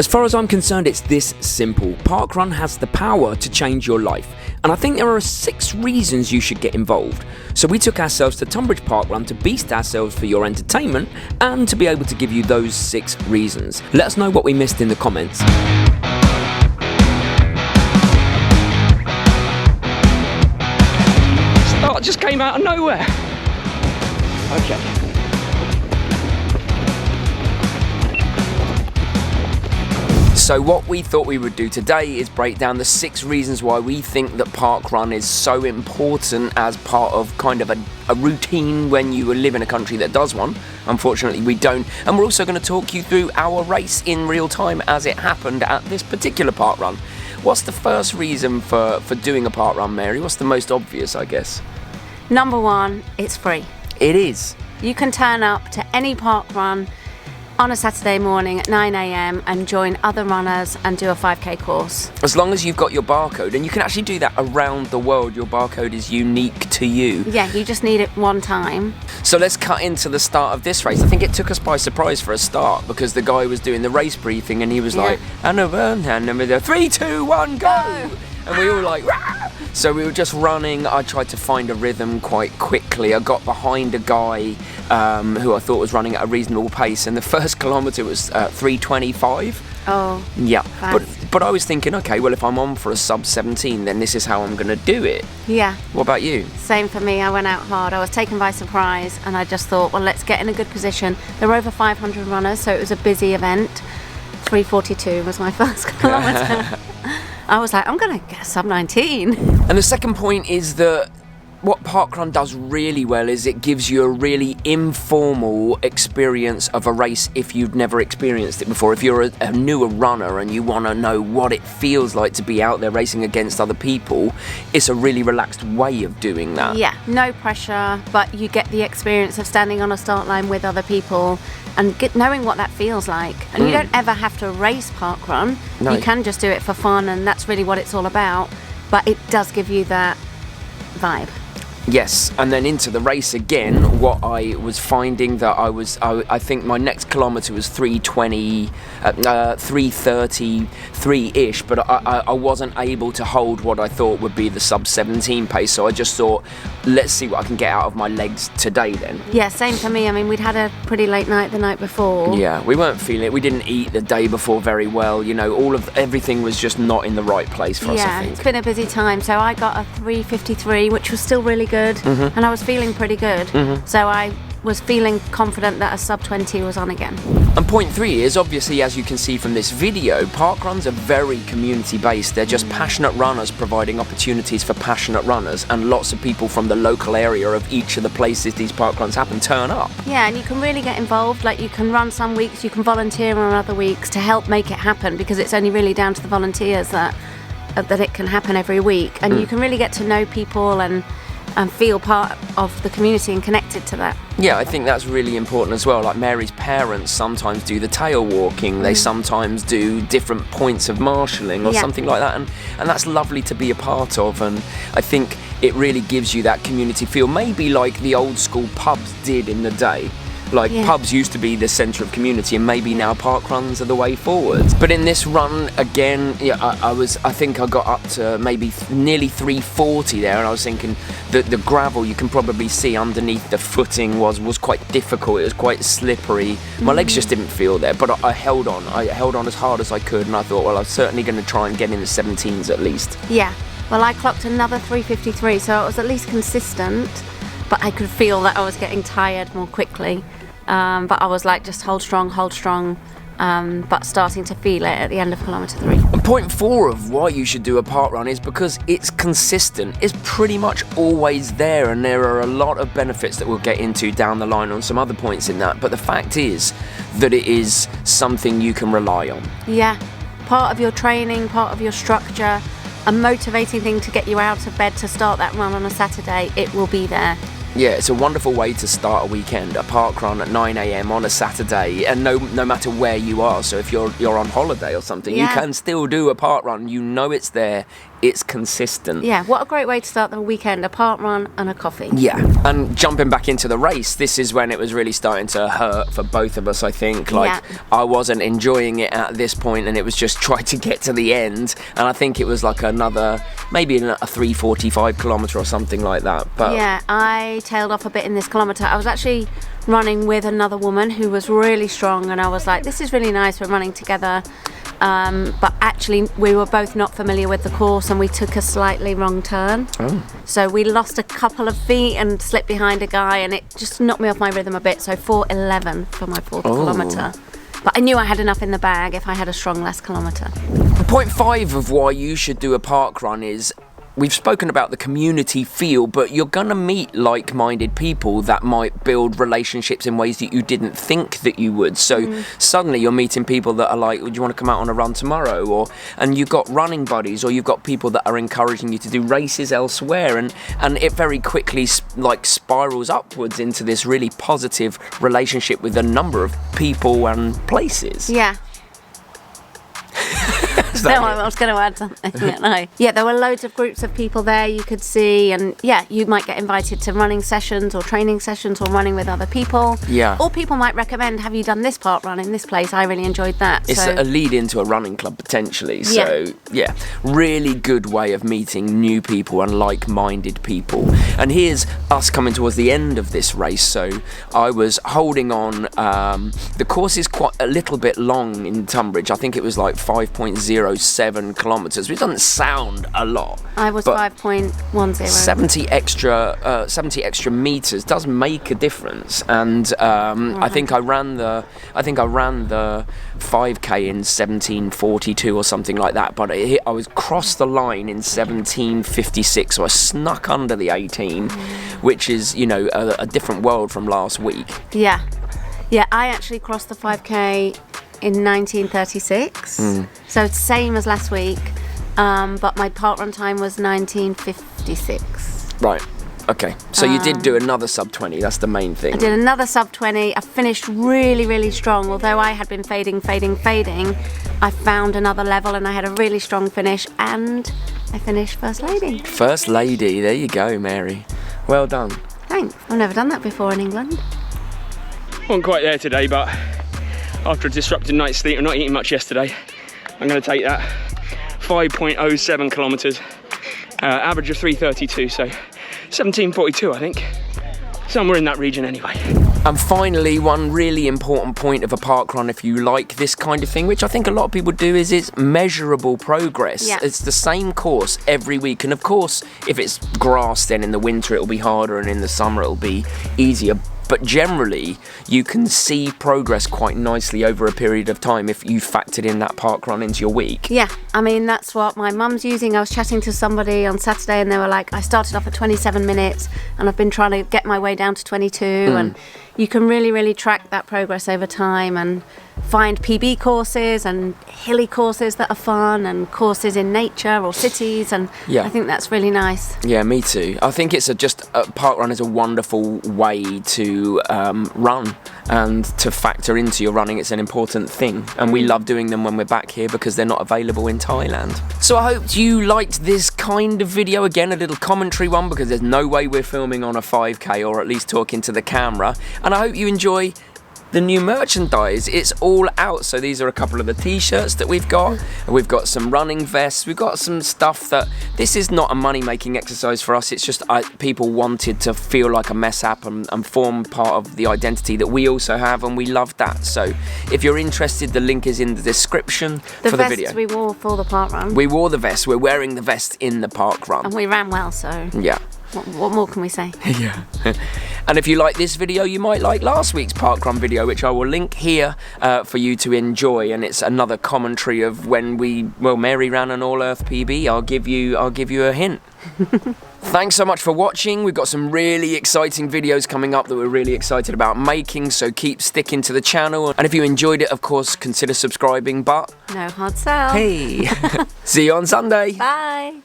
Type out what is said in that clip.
far as I'm concerned, it's this simple. Parkrun has the power to change your life, and I think there are 6 reasons you should get involved. So we took ourselves to Tunbridge Parkrun to beast ourselves for your entertainment and to be able to give you those 6 reasons. Let us know what we missed in the comments. Start just came out of nowhere. Okay. So what we thought we would do today is break down the 6 reasons why we think that parkrun is so important as part of kind of a routine when you live in a country that does one. Unfortunately we don't. And we're also going to talk you through our race in real time as it happened at this particular parkrun. What's the first reason for doing a parkrun, Mary? What's the most obvious, I guess? Number 1, it's free. It is. You can turn up to any parkrun on a Saturday morning at 9 a.m. and join other runners and do a 5k course. As long as you've got your barcode, and you can actually do that around the world. Your barcode is unique to you. Yeah, you just need it one time. So let's cut into the start of this race. I think it took us by surprise for a start because the guy was doing the race briefing and he was like, and number 3, 2, 1, go! And we all were like, rah! So we were just running. I tried to find a rhythm quite quickly. I got behind a guy who I thought was running at a reasonable pace, and the first kilometre was 3:25. Oh. Yeah. But I was thinking, okay, well, if I'm on for a sub 17, then this is how I'm going to do it. Yeah. What about you? Same for me. I went out hard. I was taken by surprise, and I just thought, well, let's get in a good position. There were over 500 runners, so it was a busy event. 3:42 was my first kilometre. I was like, I'm going to get sub 19. And the second point is that what parkrun does really well is it gives you a really informal experience of a race if you've never experienced it before. If you're a newer runner and you want to know what it feels like to be out there racing against other people, it's a really relaxed way of doing that. Yeah, no pressure, but you get the experience of standing on a start line with other people and knowing what that feels like. And you don't ever have to race parkrun. No. You can just do it for fun, and that's really what it's all about. But it does give you that vibe. Yes, and then into the race again, what I was finding that I think my next kilometre was 3:20, 3:33-ish, but I wasn't able to hold what I thought would be the sub 17 pace, so I just thought, let's see what I can get out of my legs today then. Yeah, same for me. I mean, we'd had a pretty late night the night before. Yeah, we weren't feeling it. We didn't eat the day before very well, you know, everything was just not in the right place for us, I think. Yeah, it's been a busy time, so I got a 3:53, which was still really good. And I was feeling pretty good, so I was feeling confident that a sub 20 was on again. And point 3 is, obviously, as you can see from this video, parkruns are very community based. They're just passionate runners providing opportunities for passionate runners, and lots of people from the local area of each of the places these parkruns happen turn up. Yeah, and you can really get involved. Like, you can run some weeks, you can volunteer on other weeks to help make it happen, because it's only really down to the volunteers that it can happen every week. And you can really get to know people and feel part of the community and connected to that. Yeah, I think that's really important as well. Like, Mary's parents sometimes do the tail walking, they sometimes do different points of marshalling or something like that, and that's lovely to be a part of, and I think it really gives you that community feel, maybe like the old school pubs did in the day. Like, pubs used to be the centre of community, and maybe now parkruns are the way forward. But in this run, again, I think I got up to maybe nearly 3:40 there, and I was thinking that the gravel, you can probably see underneath the footing was quite difficult. It was quite slippery. My legs just didn't feel there, but I held on. I held on as hard as I could, and I thought, well, I'm certainly going to try and get in the 17s at least. Yeah, well, I clocked another 3:53, so it was at least consistent, but I could feel that I was getting tired more quickly. But I was like, just hold strong, but starting to feel it at the end of kilometre 3. And point 4 of why you should do a parkrun is because it's consistent. It's pretty much always there, and there are a lot of benefits that we'll get into down the line on some other points in that. But the fact is that it is something you can rely on. Yeah, part of your training, part of your structure, a motivating thing to get you out of bed to start that run on a Saturday. It will be there. Yeah, it's a wonderful way to start a weekend, a parkrun at 9 a.m. on a Saturday, and no matter where you are. So if you're on holiday or something, you can still do a parkrun. You know it's there, it's consistent. Yeah, what a great way to start the weekend, a park run and a coffee. Yeah, and jumping back into the race, this is when it was really starting to hurt for both of us, I think. Like, I wasn't enjoying it at this point, and it was just trying to get to the end, and I think it was like maybe a 3:45 kilometre or something like that. But yeah, I tailed off a bit in this kilometre. I was actually running with another woman who was really strong, and I was like, this is really nice, we're running together. But actually we were both not familiar with the course, and we took a slightly wrong turn. So we lost a couple of feet and slipped behind a guy, and it just knocked me off my rhythm a bit. So 4:11 for my 4th kilometre. But I knew I had enough in the bag if I had a strong last kilometre. Point 5 of why you should do a park run is, we've spoken about the community feel, but you're gonna meet like-minded people that might build relationships in ways that you didn't think that you would. So suddenly you're meeting people that are like, do you want to come out on a run tomorrow? And you've got running buddies, or you've got people that are encouraging you to do races elsewhere, and it very quickly spirals upwards into this really positive relationship with a number of people and places. Yeah. No, I was going to add something. No. Yeah, there were loads of groups of people there you could see, and yeah, you might get invited to running sessions or training sessions or running with other people. Yeah. Or people might recommend, have you done this park run in this place? I really enjoyed that. It's a lead into a running club potentially. So yeah, really good way of meeting new people and like-minded people. And here's us coming towards the end of this race. So I was holding on. The course is quite a little bit long in Tunbridge. I think it was like 5.07 kilometres, which doesn't sound a lot. I was 5.10. 70 extra meters does make a difference, and I think I ran the 5k in 17:42 or something like that. But I was crossed the line in 17:56, so I snuck under the 18, which is a different world from last week. Yeah, I actually crossed the 5k in 1936, so it's same as last week, but my park run time was 19:56. Right, okay, so you did do another sub 20, that's the main thing. I did another sub 20. I finished really, really strong. Although I had been fading, I found another level, and I had a really strong finish, and I finished first lady. First lady, there you go, Mary. Well done. Thanks, I've never done that before in England. Wasn't quite there today, but after a disrupted night's sleep and not eating much yesterday, I'm going to take that 5.07 kilometres, average of 3:32, so 17:42 I think, somewhere in that region anyway. And finally, one really important point of a park run, if you like this kind of thing, which I think a lot of people do, is it's measurable progress. Yeah. It's the same course every week, and of course if it's grass, then in the winter it'll be harder, and in the summer it'll be easier. But generally, you can see progress quite nicely over a period of time if you factored in that park run into your week. Yeah, I mean, that's what my mum's using. I was chatting to somebody on Saturday, and they were like, I started off at 27 minutes, and I've been trying to get my way down to 22, and you can really, really track that progress over time and find PB courses and hilly courses that are fun, and courses in nature or cities, and I think that's really nice. Yeah, me too. I think it's a park run is a wonderful way to run and to factor into your running. It's an important thing, and we love doing them when we're back here because they're not available in Thailand. So I hope you liked this kind of video. Again, a little commentary one, because there's no way we're filming on a 5k or at least talking to the camera. And I hope you enjoy the new merchandise. It's all out. So these are a couple of the t-shirts that we've got. We've got some running vests. We've got some stuff that, this is not a money-making exercise for us. It's just people wanted to feel like a mess app and form part of the identity that we also have, and we love that. So if you're interested, the link is in the description for the video. The vest we wore for the park run. We wore the vest. We're wearing the vest in the park run. And we ran well, so... Yeah. What more can we say? Yeah. And if you like this video, you might like last week's parkrun video, which I will link here for you to enjoy. And it's another commentary of when Mary ran an all-earth PB. I'll give you a hint. Thanks so much for watching. We've got some really exciting videos coming up that we're really excited about making, so keep sticking to the channel. And if you enjoyed it, of course, consider subscribing, but... No hard sell. Hey! See you on Sunday. Bye.